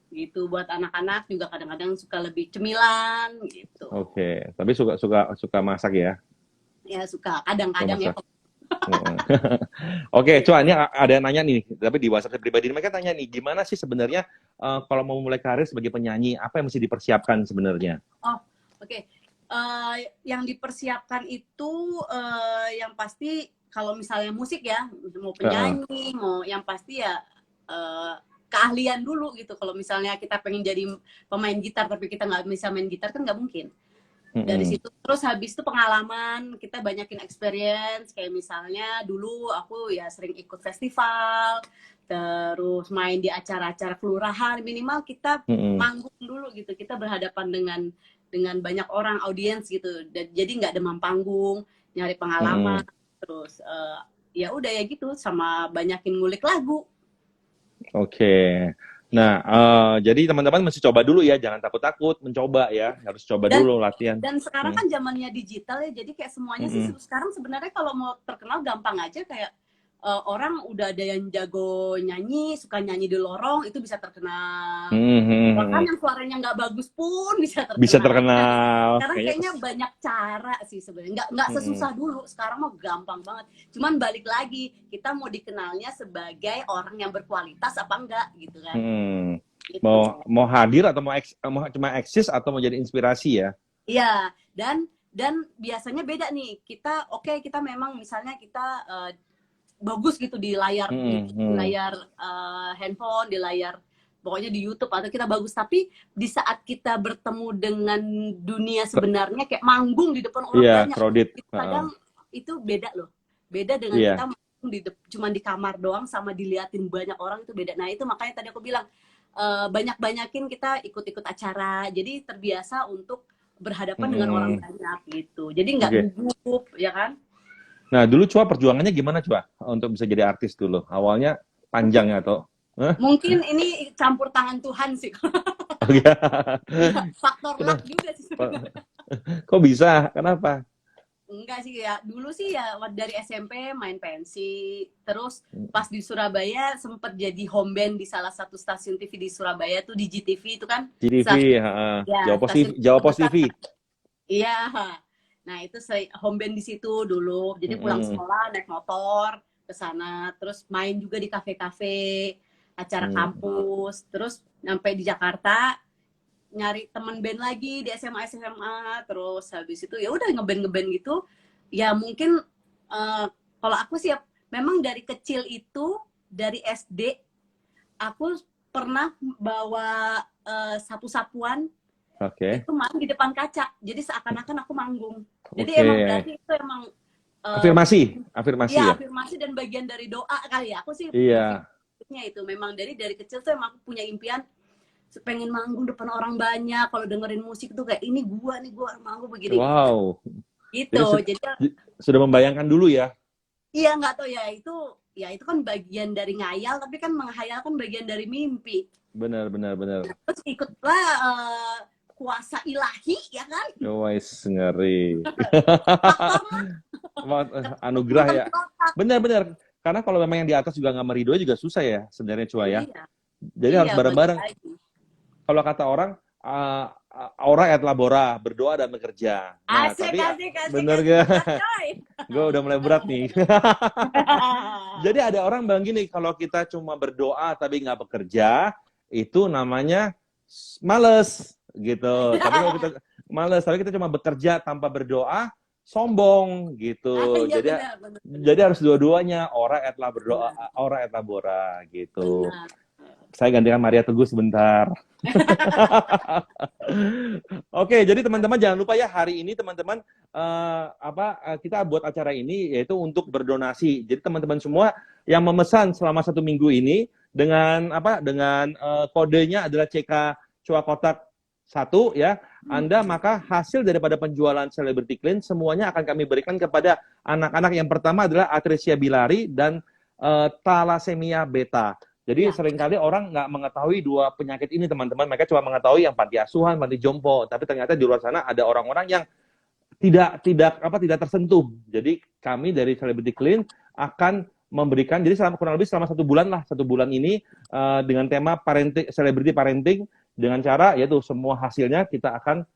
gitu, buat anak-anak juga kadang-kadang suka lebih cemilan gitu. Oke, tapi suka masak ya. Ya suka kadang-kadang ya. Oke, Cua, ini ada yang nanya nih, tapi di WhatsApp pribadi mereka tanya nih, gimana sih sebenarnya kalau mau mulai karir sebagai penyanyi, apa yang mesti dipersiapkan sebenarnya? Oh, oke. Yang dipersiapkan itu yang pasti kalau misalnya musik ya, mau penyanyi, mau yang pasti ya keahlian dulu gitu. Kalau misalnya kita pengen jadi pemain gitar tapi kita nggak bisa main gitar kan nggak mungkin. Dari situ terus habis itu pengalaman, kita banyakin experience, kayak misalnya dulu aku ya sering ikut festival, terus main di acara-acara kelurahan, minimal kita manggung dulu gitu, kita berhadapan dengan banyak orang, audiens gitu, jadi nggak demam panggung, nyari pengalaman, terus ya udah ya gitu, sama banyakin ngulik lagu. Oke. Nah, jadi teman-teman mesti coba dulu ya, jangan takut-takut mencoba ya, harus coba dulu latihan. Dan sekarang kan zamannya digital ya, jadi kayak semuanya sih sekarang sebenarnya kalau mau terkenal gampang aja, kayak orang udah ada yang jago nyanyi, suka nyanyi di lorong, itu bisa terkenal. Bahkan yang suaranya nggak bagus pun bisa terkenal. Bisa terkenal. Sekarang kayaknya banyak cara sih sebenarnya, nggak sesusah dulu. Sekarang mah gampang banget. Cuman balik lagi, kita mau dikenalnya sebagai orang yang berkualitas apa enggak gitu kan. Gitu. Mau hadir atau mau cuma eksis atau mau jadi inspirasi ya? Iya, dan biasanya beda nih. Kita kita memang misalnya kita bagus gitu di layar handphone, di layar pokoknya di YouTube atau kita bagus, tapi di saat kita bertemu dengan dunia sebenarnya kayak manggung di depan orang banyak, kadang itu beda loh, beda dengan kita manggung cuma di kamar doang sama diliatin banyak orang, itu beda. Nah itu makanya tadi aku bilang banyakin kita ikut-ikut acara, jadi terbiasa untuk berhadapan dengan orang banyak gitu, jadi nggak gugup ya kan. Nah, dulu Cua perjuangannya gimana Cua untuk bisa jadi artis dulu? Awalnya panjang ya atau? Mungkin ini campur tangan Tuhan sih. Faktor luck juga sih. Kok bisa? Kenapa? Enggak sih ya. Dulu sih ya dari SMP main pensi. Terus pas di Surabaya sempet jadi home band di salah satu stasiun TV di Surabaya tuh, di GTV itu kan. GTV, Jawa Pos TV. Iya. Nah itu saya home band di situ dulu, jadi pulang sekolah naik motor ke sana, terus main juga di kafe-kafe, acara kampus, terus sampai di Jakarta nyari teman band lagi di SMA, terus habis itu ya udah ngeband gitu. Ya mungkin kalau aku sih memang dari kecil itu, dari SD aku pernah bawa sapu-sapuan Oke. itu main di depan kaca. Jadi seakan-akan aku manggung. Jadi Oke. emang berarti itu emang Afirmasi ya. afirmasi dan bagian dari doa kali ya. Aku sih Iya. berpikirnya itu memang dari kecil tuh emang aku punya impian pengen manggung depan orang banyak. Kalau dengerin musik tuh kayak ini gua manggung begini. Wow. Gitu. Jadi sudah membayangkan dulu ya. iya nggak tahu ya itu kan bagian dari ngayal, tapi kan menghayal kan bagian dari mimpi. Benar. Terus ikutlah kuasa ilahi ya kan. Wais, ngeri. Anugerah ya. Benar. Karena kalau memang yang di atas juga nggak meridoi juga susah ya sebenarnya Cua ya. Iya. Jadi harus bareng-bareng. Kalau kata orang, ora et labora, berdoa dan bekerja. Nah, Asik. bener gak? Gue udah mulai berat nih. Jadi ada orang bilang gini, kalau kita cuma berdoa tapi nggak bekerja, itu namanya males gitu. Tapi kalau kita males, tapi kita cuma bekerja tanpa berdoa, sombong gitu. Iya, jadi harus dua-duanya, ora et berdoa, ora et labora gitu. Benar. Saya gantikan Maria Teguh sebentar. Oke, jadi teman-teman jangan lupa ya, hari ini teman-teman kita buat acara ini yaitu untuk berdonasi. Jadi teman-teman semua yang memesan selama 1 minggu ini dengan kodenya adalah CK Cua Kotak 1 ya, Anda maka hasil daripada penjualan Celebrity Clean semuanya akan kami berikan kepada anak-anak. Yang pertama adalah atresia biliari dan thalassemia beta. Jadi seringkali orang nggak mengetahui 2 penyakit ini, teman-teman. Mereka cuma mengetahui yang panti asuhan, panti jompo. Tapi ternyata di luar sana ada orang-orang yang tidak tersentuh. Jadi kami dari Celebrity Clean akan memberikan, jadi kurang lebih selama 1 bulan lah, 1 bulan ini dengan tema parenting, celebrity parenting, dengan cara yaitu semua hasilnya kita akan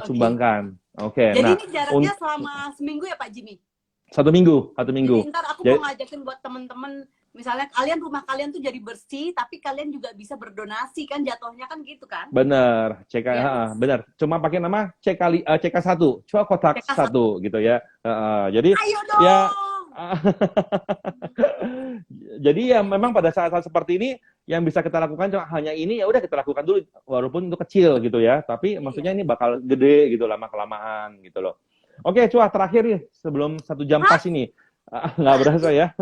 sumbangkan. Oke. Jadi nah, ini jaraknya selama seminggu ya Pak Jimmy? 1 minggu. Jadi ntar aku mau ngajakin buat temen-temen, misalnya rumah kalian tuh jadi bersih, tapi kalian juga bisa berdonasi kan, jatuhnya kan gitu kan? Bener, bener. Cuma pakai nama CK1, Cua Kotak 1 gitu ya. Jadi ayo dong! Ya, jadi ya memang pada saat-saat seperti ini yang bisa kita lakukan cuma hanya ini, ya udah kita lakukan dulu walaupun itu kecil gitu ya. Tapi maksudnya ini bakal gede gitu lama-kelamaan gitu loh. Oke, Cua, terakhir nih sebelum 1 jam pas ini. Nggak berasa ya.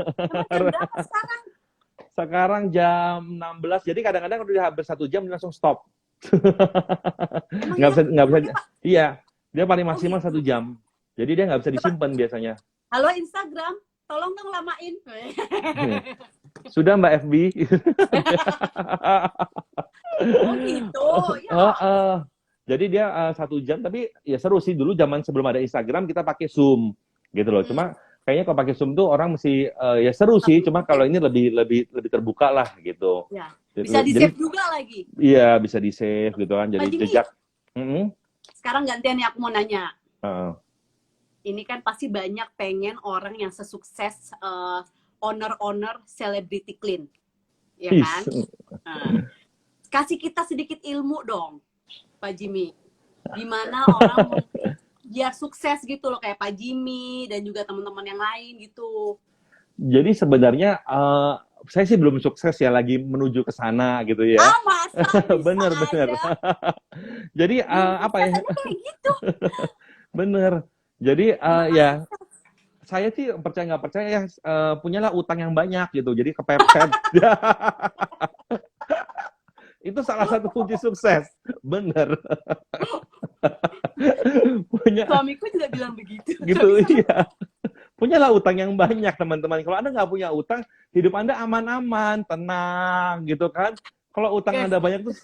Sekarang jam 16, jadi kadang-kadang udah hampir 1 jam langsung stop. Nggak bisa. Iya, dia paling maksimal 1 jam. Jadi dia nggak bisa disimpan biasanya. Halo Instagram, tolong dong lamain. Sudah Mbak FB. Oh gitu, ya. Jadi dia 1 jam, tapi ya seru sih. Dulu zaman sebelum ada Instagram kita pakai Zoom gitu loh. Cuma kayaknya kalau pakai Zoom tuh orang mesti ya seru sih. Cuma kalau ini lebih terbuka lah gitu. Ya. Bisa di-save juga lagi. Iya, bisa di-save gitu kan. Jadi jejak. Sekarang gantian nih aku mau nanya. Ini kan pasti banyak pengen orang yang sesukses owner Celebrity Clean. Ya kan? Kasih kita sedikit ilmu dong, Pak Jimmy. Gimana orang biar sukses gitu loh, kayak Pak Jimmy dan juga teman-teman yang lain gitu. Jadi sebenarnya saya sih belum sukses ya, lagi menuju ke sana gitu ya. Bener. Jadi apa ya? Kayak gitu. Bener. Jadi ya saya sih percaya nggak percaya ya, punyalah utang yang banyak gitu. Jadi kepepet. Itu salah satu kunci sukses. Bener. Suamiku juga bilang begitu. Gitu, iya. Punyalah utang yang banyak, teman-teman. Kalau Anda nggak punya utang, hidup Anda aman-aman, tenang, gitu kan. Kalau utang Anda banyak tuh,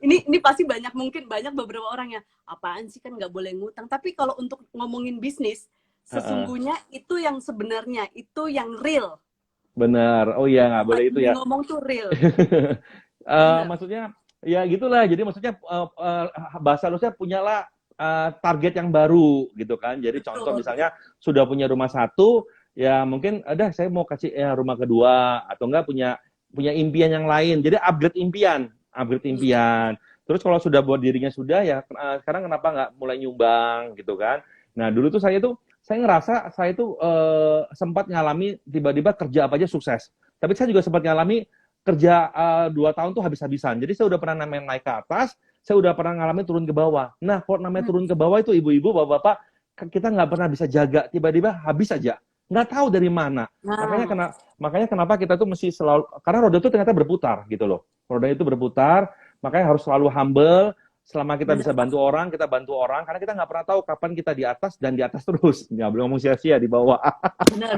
ini pasti mungkin banyak beberapa orang ya, apaan sih kan nggak boleh ngutang. Tapi kalau untuk ngomongin bisnis, sesungguhnya itu yang sebenarnya, itu yang real. Benar. Oh iya, nggak boleh itu ya. Ngomong tuh real. Maksudnya ya gitulah. Jadi maksudnya bahasa halusnya punyalah target yang baru gitu kan. Jadi contoh misalnya sudah punya rumah 1, ya mungkin saya mau kasih rumah kedua, atau enggak punya impian yang lain. Jadi upgrade impian. Terus kalau sudah buat dirinya sudah ya sekarang kenapa nggak mulai nyumbang gitu kan? Nah dulu tuh saya ngerasa saya tuh sempat ngalami tiba-tiba kerja apa aja sukses. Tapi saya juga sempat ngalami kerja 2 tahun tuh habis-habisan. Jadi saya udah pernah namanya naik ke atas, saya udah pernah ngalamin turun ke bawah. Nah kalau namanya turun ke bawah itu ibu-ibu, bapak-bapak, kita nggak pernah bisa jaga, tiba-tiba habis aja. Nggak tahu dari mana. Makanya kenapa kita tuh mesti selalu, karena roda itu ternyata berputar gitu loh. Roda itu berputar, makanya harus selalu humble. Selama kita bisa bantu orang, kita bantu orang. Karena kita nggak pernah tahu kapan kita di atas dan di atas terus. Nggak boleh ngomong sia-sia di bawah. Benar,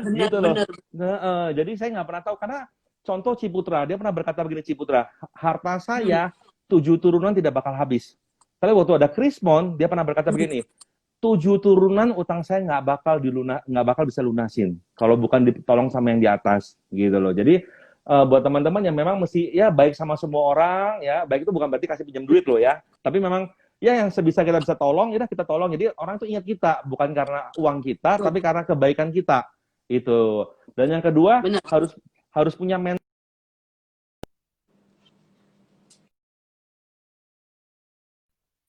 Gitu loh. benar. Nah, jadi saya nggak pernah tahu. Karena contoh Ciputra, dia pernah berkata begini, Ciputra, harta saya 7 turunan tidak bakal habis. Tapi waktu ada Krismon, dia pernah berkata begini, 7 turunan utang saya nggak bakal bisa lunasin kalau bukan ditolong sama yang di atas gitu loh. Jadi buat teman-teman yang memang mesti ya baik sama semua orang ya, baik itu bukan berarti kasih pinjam duit loh ya, tapi memang ya yang sebisa kita bisa tolong ya kita tolong. Jadi orang tuh ingat kita bukan karena uang kita tapi karena kebaikan kita itu. Dan yang kedua harus punya mental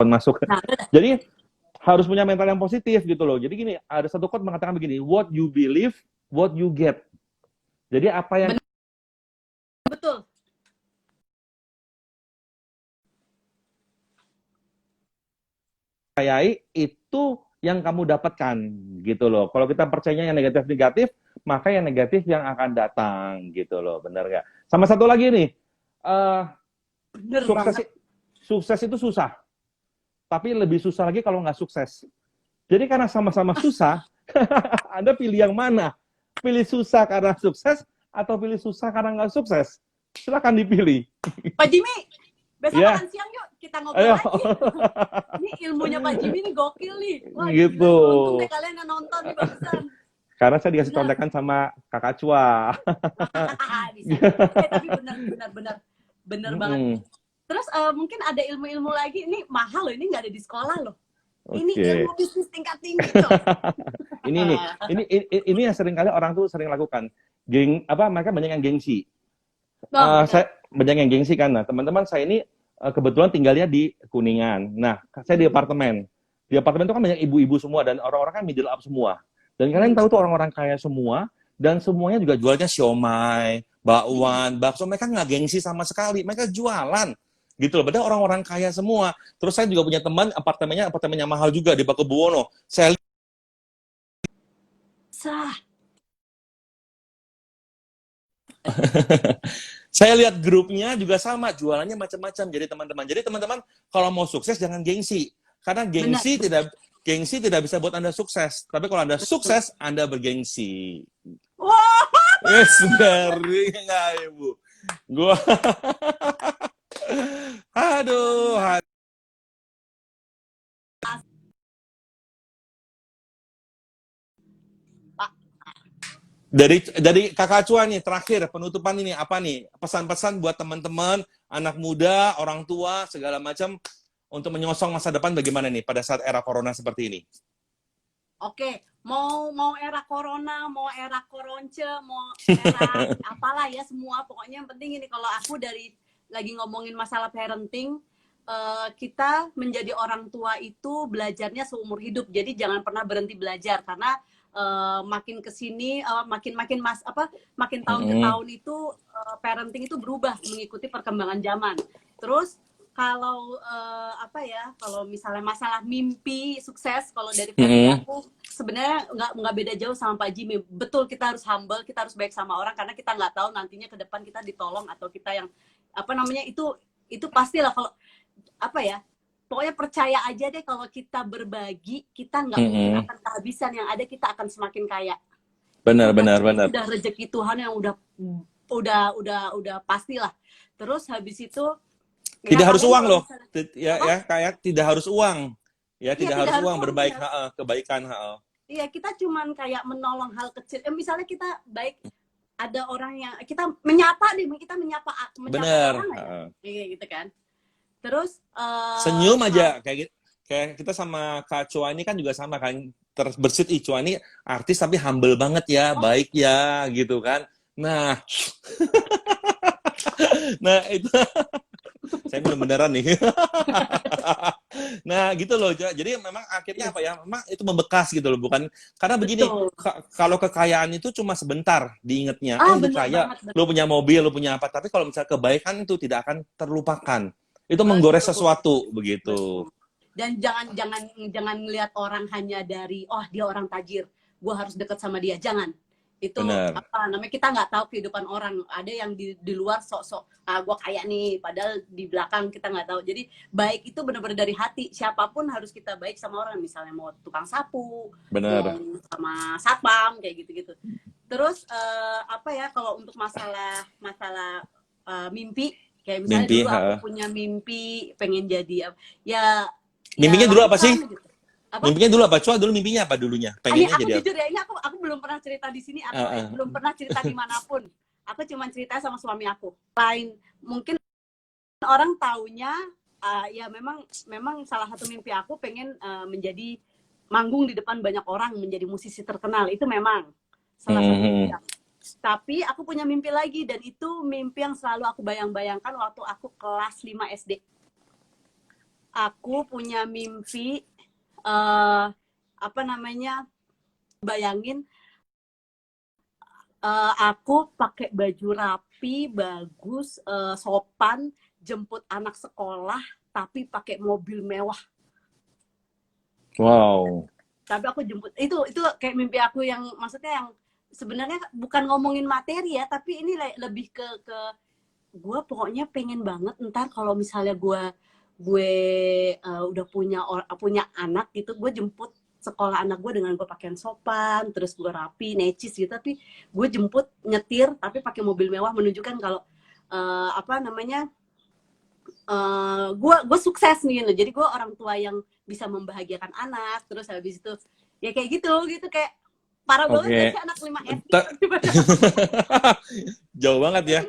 masuk. Jadi harus punya mental yang positif gitu loh. Jadi gini, ada satu quote mengatakan begini, what you believe, what you get. Jadi apa yang Betul. percayai itu yang kamu dapatkan gitu loh. Kalau kita percayanya yang negatif-negatif, maka yang negatif yang akan datang gitu loh. Benar nggak? Sama satu lagi nih, sukses itu susah. Tapi lebih susah lagi kalau nggak sukses. Jadi karena sama-sama susah, Anda pilih yang mana? Pilih susah karena sukses atau pilih susah karena nggak sukses? Silakan dipilih. Pak Jimmy, besok makan siang yuk kita ngobrol Ayo. lagi. Ini ilmunya Pak Jimmy nih gokil nih. Wah, Gitu. gila, untung deh kalian yang nonton nih barusan. Karena saya dikasih contekan sama Kakak Chua. Bisa. Tapi benar banget. Terus mungkin ada ilmu-ilmu lagi, ini mahal loh, ini nggak ada di sekolah loh. Ini ilmu bisnis tingkat tinggi loh. ini yang sering kali orang tuh sering lakukan. Mereka banyak yang gengsi. Saya banyak yang gengsi kan. Nah, teman-teman saya ini kebetulan tinggalnya di Kuningan. Nah, saya di apartemen. Di apartemen itu kan banyak ibu-ibu semua dan orang-orang kan middle up semua. Dan kalian tahu tuh orang-orang kaya semua dan semuanya juga jualnya siomay, bakwan, bakso. Mereka nggak gengsi sama sekali. Mereka jualan. Gitu loh, padahal orang-orang kaya semua. Terus saya juga punya teman apartemennya mahal juga di Pakubuwono. Saya lihat grupnya juga sama, jualannya macam-macam. Jadi teman-teman kalau mau sukses jangan gengsi. Karena gengsi tidak bisa buat Anda sukses. Tapi kalau Anda sukses, Anda bergengsi. Wah. Ngeri nggak, Ibu? Gua aduh. Dari Kakak Chua nih, terakhir penutupan ini apa nih? Pesan-pesan buat teman-teman, anak muda, orang tua, segala macam untuk menyongsong masa depan bagaimana nih pada saat era corona seperti ini? Oke, mau era corona, mau era koronce, mau era apalah ya semua, pokoknya yang penting ini kalau aku dari lagi ngomongin masalah parenting, kita menjadi orang tua itu belajarnya seumur hidup. Jadi jangan pernah berhenti belajar karena makin kesini makin tahun ke tahun itu parenting itu berubah mengikuti perkembangan zaman. Terus kalau kalau misalnya masalah mimpi sukses, kalau dari versi aku sebenarnya nggak beda jauh sama Pak Jimmy. Betul, kita harus humble, kita harus baik sama orang karena kita nggak tahu nantinya ke depan kita ditolong atau kita yang itu pastilah. Kalau pokoknya percaya aja deh kalau kita berbagi, kita nggak mungkin akan kehabisan, yang ada kita akan semakin kaya. Benar. Udah rezeki Tuhan yang udah pastilah. Terus habis itu tidak harus uang loh. Kayak tidak harus uang. Ya, tidak harus uang, berbaik kebaikan. Iya, kita cuman kayak menolong hal kecil. Misalnya kita baik, ada orang yang kita menyapa Bener. orang gitu kan. Terus senyum aja kayak kita sama Kak Chua ini kan juga sama kan, terbersit Chua ini artis tapi humble banget ya, baik ya gitu kan. Nah itu Saya beneran nih. Nah, gitu loh. Jadi memang akhirnya apa ya? Memang itu membekas gitu loh, bukan karena begini, Betul. kalau kekayaan itu cuma sebentar diingetnya. Ah, Lu bener kaya, banget. lu punya mobil, lu punya apa. Tapi kalau misalnya kebaikan itu tidak akan terlupakan. Itu menggores Betul. sesuatu begitu. Betul. Dan jangan melihat orang hanya dari dia orang tajir, gue harus deket sama dia. Jangan. Itu Benar. apa namanya, kita nggak tahu kehidupan orang. Ada yang di luar sok-sok gue kaya nih, padahal di belakang kita nggak tahu. Jadi baik itu benar-benar dari hati. Siapapun harus kita baik sama orang. Misalnya mau tukang sapu, Benar. mau sama satpam kayak gitu-gitu. Terus apa ya, kalau untuk masalah mimpi, kayak misalnya Mimpi, dulu aku punya mimpi pengen jadi ya mimpinya dulu apa sih? gitu. Apa? Mimpinya dulu apa? Dulu mimpinya apa dulunya? Ini Pengennya aku jadi apa? jujur ya, ini aku belum pernah cerita di sini atau belum pernah cerita dimanapun. Aku cuma cerita sama suami aku. Lain mungkin orang taunya ya memang salah satu mimpi aku pengen menjadi manggung di depan banyak orang, menjadi musisi terkenal. Itu memang salah satu mimpi aku. Tapi aku punya mimpi lagi, dan itu mimpi yang selalu aku bayang-bayangkan waktu aku kelas 5 SD. Aku punya mimpi bayangin aku pakai baju rapi, bagus, sopan, jemput anak sekolah, tapi pakai mobil mewah. Wow. Tapi aku jemput, itu kayak mimpi aku yang maksudnya yang sebenarnya bukan ngomongin materi ya, tapi ini lebih ke gue pokoknya pengen banget ntar kalau misalnya gue udah punya anak gitu, gue jemput sekolah anak gue dengan gue pakaian sopan, terus gue rapi, necis gitu, tapi gue jemput nyetir tapi pakai mobil mewah, menunjukkan kalau gue sukses nih gitu. Jadi gue orang tua yang bisa membahagiakan anak, terus habis itu ya kayak gitu kayak parah banget sih anak 5 SD. Jauh banget ya.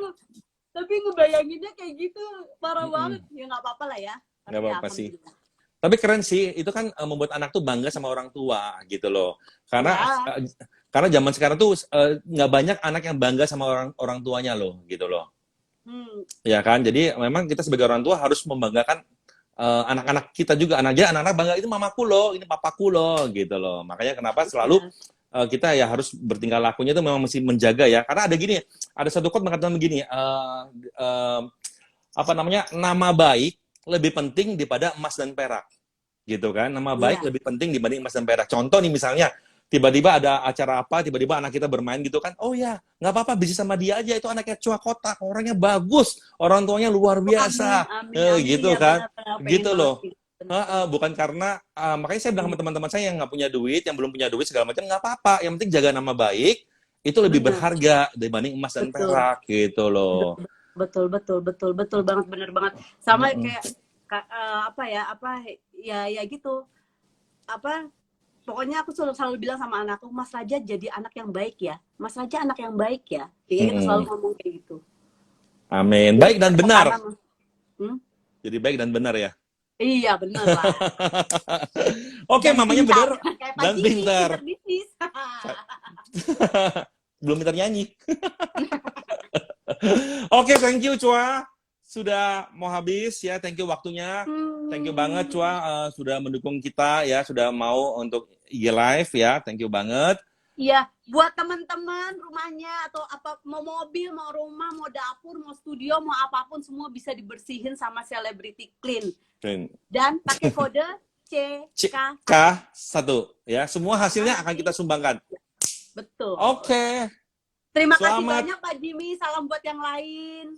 Tapi ngebayanginnya kayak gitu parah banget. Ya nggak apa-apa lah ya. Nggak apa-apa sih. Tapi keren sih, itu kan membuat anak tuh bangga sama orang tua gitu loh. Karena zaman sekarang tuh nggak banyak anak yang bangga sama orang tuanya loh, gitu loh. Ya kan, jadi memang kita sebagai orang tua harus membanggakan anak-anak kita juga. Anak-anak bangga, itu mamaku loh, ini papaku loh, gitu loh. Makanya kenapa selalu kita ya harus bertingkah lakunya itu memang mesti menjaga ya. Karena ada satu quote mengatakan begini, nama baik lebih penting daripada emas dan perak, gitu kan? Nama baik lebih penting dibanding emas dan perak. Contoh nih misalnya, tiba-tiba ada acara apa, tiba-tiba anak kita bermain gitu kan, oh ya, nggak apa-apa, bisnis sama dia aja, itu anaknya cua kotak, orangnya bagus, orang tuanya luar biasa, amin, gitu ya, kan? benar, Gitu loh. Bukan karena, makanya saya bilang sama teman-teman saya yang nggak punya duit, yang belum punya duit segala macam, nggak apa-apa, yang penting jaga nama baik, itu lebih berharga dibanding emas dan perak, gitu loh. Betul banget, bener banget. Sama kayak ya gitu. Pokoknya aku selalu bilang sama anakku, Mas Raja jadi anak yang baik ya. Mas Raja anak yang baik ya. Jadi kita selalu ngomong kayak gitu. Amin. Baik dan benar. Jadi baik dan benar ya. Iya, benar lah. Oke, mamanya benar dan pintar. Belum pintar nyanyi. Oke, thank you Chua. Sudah mau habis ya, thank you waktunya. Thank you banget Chua, sudah mendukung kita ya, sudah mau untuk IG Live ya. Thank you banget. Iya, buat teman-teman rumahnya atau apa, mau mobil, mau rumah, mau dapur, mau studio, mau apapun, semua bisa dibersihin sama Celebrity Clean. Dan pakai kode CK1 ya. Semua hasilnya akan kita sumbangkan. Betul. Oke. Terima kasih banyak Pak Jimmy. Salam buat yang lain.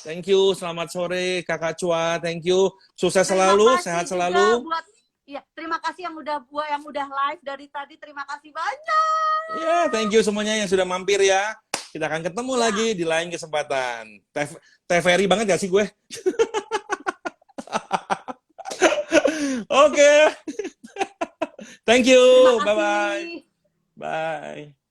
Thank you. Selamat sore Kakak Chua. Thank you. Sukses selalu, sehat selalu. Terima kasih yang udah live dari tadi. Terima kasih banyak. Ya, thank you semuanya yang sudah mampir ya. Kita akan ketemu lagi di lain kesempatan. TVRI banget gak sih gue? Oke. Thank you. Bye-bye. Bye.